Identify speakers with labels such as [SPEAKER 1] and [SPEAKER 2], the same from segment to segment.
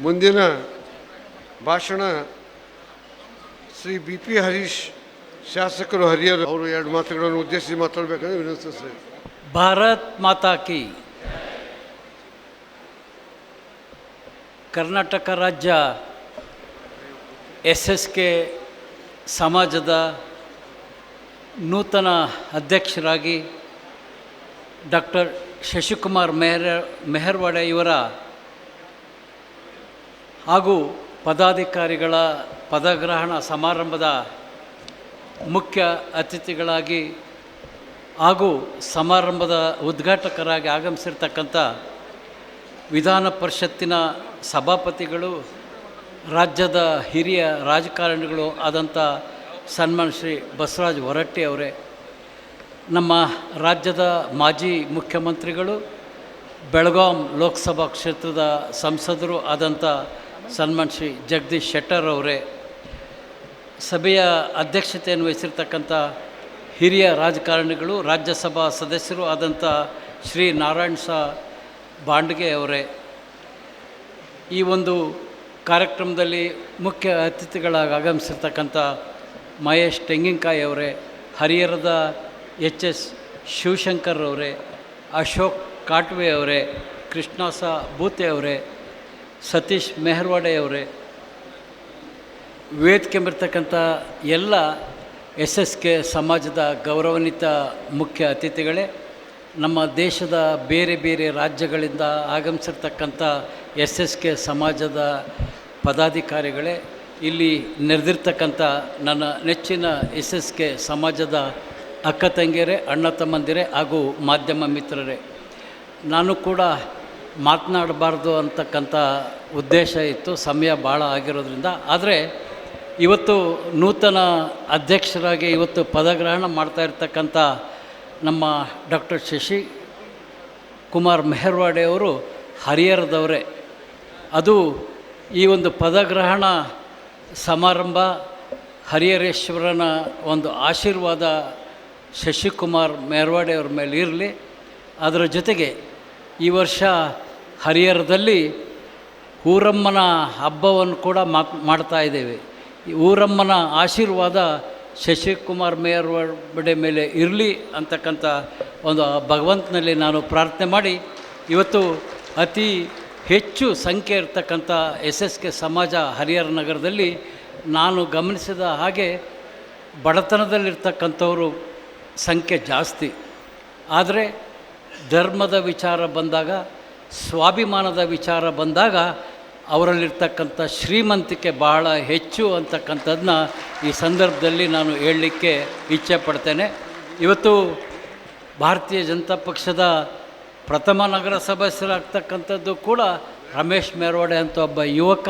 [SPEAKER 1] ಮುಂದಿನ ಭಾಷಣ Shri B P Harish ಶಾಸಕರು ಹರಿಹರ ಅವರು ಎರಡು ಮಾತುಗಳನ್ನು ಉದ್ದೇಶಿಸಿ ಮಾತಾಡಬೇಕಂದ್ರೆ ವಿನಂತಿಸ್ತಾರೆ.
[SPEAKER 2] ಭಾರತ್ ಮಾತಾ ಕಿ. ಕರ್ನಾಟಕ ರಾಜ್ಯ SSK ಸಮಾಜದ ನೂತನ ಅಧ್ಯಕ್ಷರಾಗಿ ಡಾಕ್ಟರ್ ಶಶಿಕುಮಾರ್ ಮೆಹರ್ವಾಡೆ ಇವರ ಹಾಗೂ ಪದಾಧಿಕಾರಿಗಳ ಪದಗ್ರಹಣ ಸಮಾರಂಭದ ಮುಖ್ಯ ಅತಿಥಿಗಳಾಗಿ ಹಾಗೂ ಸಮಾರಂಭದ ಉದ್ಘಾಟಕರಾಗಿ ಆಗಮಿಸಿರ್ತಕ್ಕಂಥ ವಿಧಾನ ಪರಿಷತ್ತಿನ ಸಭಾಪತಿಗಳು, ರಾಜ್ಯದ ಹಿರಿಯ ರಾಜಕಾರಣಿಗಳು ಆದಂಥ ಸನ್ಮಾನ್ಯ ಶ್ರೀ ಬಸವರಾಜ ಹೊರಟ್ಟಿ ಅವರೇ, ನಮ್ಮ ರಾಜ್ಯದ ಮಾಜಿ ಮುಖ್ಯಮಂತ್ರಿಗಳು, ಬೆಳಗಾಂ ಲೋಕಸಭಾ ಕ್ಷೇತ್ರದ ಸಂಸದರು ಆದಂಥ ಸನ್ಮಾನ್ಯ ಶ್ರೀ ಜಗದೀಶ್ ಶೆಟ್ಟರ್ ಅವರೇ, ಸಭೆಯ ಅಧ್ಯಕ್ಷತೆಯನ್ನು ವಹಿಸಿರ್ತಕ್ಕಂಥ ಹಿರಿಯ ರಾಜಕಾರಣಿಗಳು, ರಾಜ್ಯಸಭಾ ಸದಸ್ಯರು ಆದಂಥ ಶ್ರೀ ನಾರಾಯಣ್ ಸಾ ಬಾಂಡ್ಗೆ ಅವರೇ, ಈ ಒಂದು ಕಾರ್ಯಕ್ರಮದಲ್ಲಿ ಮುಖ್ಯ ಅತಿಥಿಗಳಾಗಿ ಆಗಮಿಸಿರ್ತಕ್ಕಂಥ ಮಹೇಶ್ ತೆಂಗಿನಕಾಯಿ ಅವರೇ, ಹರಿಹರದ HS ಶಿವಶಂಕರ್ ಅವರೇ, ಅಶೋಕ್ ಕಾಟ್ವೆ ಅವರೇ, ಕೃಷ್ಣಾಸ ಬೂತೆ ಅವರೇ, ಸತೀಶ್ ಮೆಹರ್ವಾಡೆ ಅವರೇ, ವೇದಿಕೆ ಬರ್ತಕ್ಕಂಥ ಎಲ್ಲ SSK ಸಮಾಜದ ಗೌರವಾನ್ವಿತ ಮುಖ್ಯ ಅತಿಥಿಗಳೇ, ನಮ್ಮ ದೇಶದ ಬೇರೆ ಬೇರೆ ರಾಜ್ಯಗಳಿಂದ ಆಗಮಿಸಿರ್ತಕ್ಕಂಥ SSK ಸಮಾಜದ ಪದಾಧಿಕಾರಿಗಳೇ, ಇಲ್ಲಿ ನೆರೆದಿರ್ತಕ್ಕಂಥ ನನ್ನ ನೆಚ್ಚಿನ SSK ಸಮಾಜದ ಅಕ್ಕ ತಂಗಿಯರೇ, ಅಣ್ಣ ತಮ್ಮಂದಿರೇ ಹಾಗೂ ಮಾಧ್ಯಮ ಮಿತ್ರರೇ, ನಾನು ಕೂಡ ಮಾತನಾಡಬಾರ್ದು ಅಂತಕ್ಕಂಥ ಉದ್ದೇಶ ಇತ್ತು, ಸಮಯ ಭಾಳ ಆಗಿರೋದ್ರಿಂದ. ಆದರೆ ಇವತ್ತು ನೂತನ ಅಧ್ಯಕ್ಷರಾಗಿ ಇವತ್ತು ಪದಗ್ರಹಣ ಮಾಡ್ತಾ ಇರ್ತಕ್ಕಂಥ ನಮ್ಮ ಡಾಕ್ಟರ್ ಶಶಿಕುಮಾರ್ ಮೆಹರ್ವಾಡೆ ಅವರು ಹರಿಹರದವರೇ. ಅದು ಈ ಒಂದು ಪದಗ್ರಹಣ ಸಮಾರಂಭ ಹರಿಹರೇಶ್ವರನ ಒಂದು ಆಶೀರ್ವಾದ ಶಶಿಕುಮಾರ್ ಮೆಹರ್ವಾಡೆ ಅವ್ರ ಮೇಲೆ ಇರಲಿ. ಅದರ ಜೊತೆಗೆ ಈ ವರ್ಷ ಹರಿಹರದಲ್ಲಿ ಊರಮ್ಮನ ಹಬ್ಬವನ್ನು ಕೂಡ ಮಾಡ್ತಾ ಇದ್ದೇವೆ. ಈ ಊರಮ್ಮನ ಆಶೀರ್ವಾದ ಶಶಿಕುಮಾರ್ ಮೆಹರ್ವಾಡೆ ಮೇಲೆ ಇರಲಿ ಅಂತಕ್ಕಂಥ ಒಂದು ಭಗವಂತನಲ್ಲಿ ನಾನು ಪ್ರಾರ್ಥನೆ ಮಾಡಿ, ಇವತ್ತು ಅತಿ ಹೆಚ್ಚು ಸಂಖ್ಯೆ ಇರ್ತಕ್ಕಂಥ SSK ಸಮಾಜ ಹರಿಹರ ನಗರದಲ್ಲಿ ನಾನು ಗಮನಿಸಿದ ಹಾಗೆ ಬಡತನದಲ್ಲಿರ್ತಕ್ಕಂಥವರು ಸಂಖ್ಯೆ ಜಾಸ್ತಿ. ಆದರೆ ಧರ್ಮದ ವಿಚಾರ ಬಂದಾಗ, ಸ್ವಾಭಿಮಾನದ ವಿಚಾರ ಬಂದಾಗ ಅವರಲ್ಲಿರ್ತಕ್ಕಂಥ ಶ್ರೀಮಂತಿಕೆ ಬಹಳ ಹೆಚ್ಚು ಅಂತಕ್ಕಂಥದ್ದನ್ನ ಈ ಸಂದರ್ಭದಲ್ಲಿ ನಾನು ಹೇಳಲಿಕ್ಕೆ ಇಚ್ಛೆ ಪಡ್ತೇನೆ. ಇವತ್ತು ಭಾರತೀಯ ಜನತಾ ಪಕ್ಷದ ಪ್ರಥಮ ನಗರ ಸದಸ್ಯರಾಗ್ತಕ್ಕಂಥದ್ದು ಕೂಡ ರಮೇಶ್ ಮೆಹರ್ವಾಡೆ ಅಂತ ಒಬ್ಬ ಯುವಕ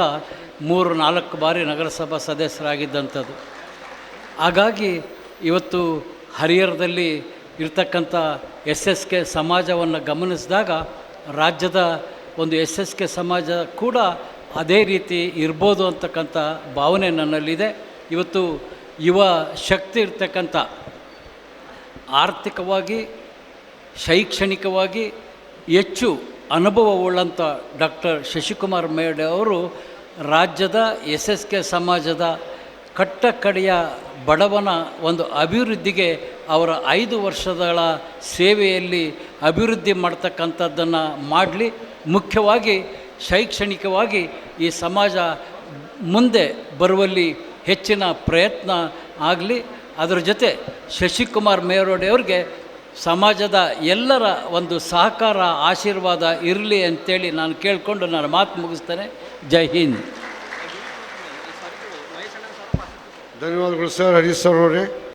[SPEAKER 2] 3-4 ಬಾರಿ ನಗರಸಭಾ ಸದಸ್ಯರಾಗಿದ್ದಂಥದ್ದು. ಹಾಗಾಗಿ ಇವತ್ತು ಹರಿಹರದಲ್ಲಿ ಇರ್ತಕ್ಕಂಥ SSK ಸಮಾಜವನ್ನು ಗಮನಿಸಿದಾಗ ರಾಜ್ಯದ ಒಂದು SSK ಸಮಾಜ ಕೂಡ ಅದೇ ರೀತಿ ಇರ್ಬೋದು ಅಂತಕ್ಕಂಥ ಭಾವನೆ ನನ್ನಲ್ಲಿದೆ. ಇವತ್ತು ಯುವ ಶಕ್ತಿ ಇರ್ತಕ್ಕಂಥ, ಆರ್ಥಿಕವಾಗಿ ಶೈಕ್ಷಣಿಕವಾಗಿ ಹೆಚ್ಚು ಅನುಭವವುಳ್ಳಂಥ ಡಾಕ್ಟರ್ ಶಶಿಕುಮಾರ್ ಮೆಹರ್ವಾಡೆ ಅವರು ರಾಜ್ಯದ SSK ಸಮಾಜದ ಕಟ್ಟಕಡೆಯ ಬಡವನ ಒಂದು ಅಭಿವೃದ್ಧಿಗೆ ಅವರ 5 ವರ್ಷಗಳ ಸೇವೆಯಲ್ಲಿ ಅಭಿವೃದ್ಧಿ ಮಾಡ್ತಕ್ಕಂಥದ್ದನ್ನು ಮಾಡಲಿ. ಮುಖ್ಯವಾಗಿ ಶೈಕ್ಷಣಿಕವಾಗಿ ಈ ಸಮಾಜ ಮುಂದೆ ಬರುವಲ್ಲಿ ಹೆಚ್ಚಿನ ಪ್ರಯತ್ನ ಆಗಲಿ. ಅದರ ಜೊತೆ ಶಶಿಕುಮಾರ್ ಮೆಹರ್ವಾಡೆ ಅವ್ರಿಗೆ ಸಮಾಜದ ಎಲ್ಲರ ಒಂದು ಸಹಕಾರ, ಆಶೀರ್ವಾದ ಇರಲಿ ಅಂತೇಳಿ ನಾನು ಕೇಳಿಕೊಂಡು ನಾನು ಮಾತು ಮುಗಿಸ್ತೇನೆ. ಜೈ ಹಿಂದ್.
[SPEAKER 1] ಧನ್ಯವಾದಗಳು ಸರ್ ಹರೀಶ್ ಸರ್ ಅವರೇ.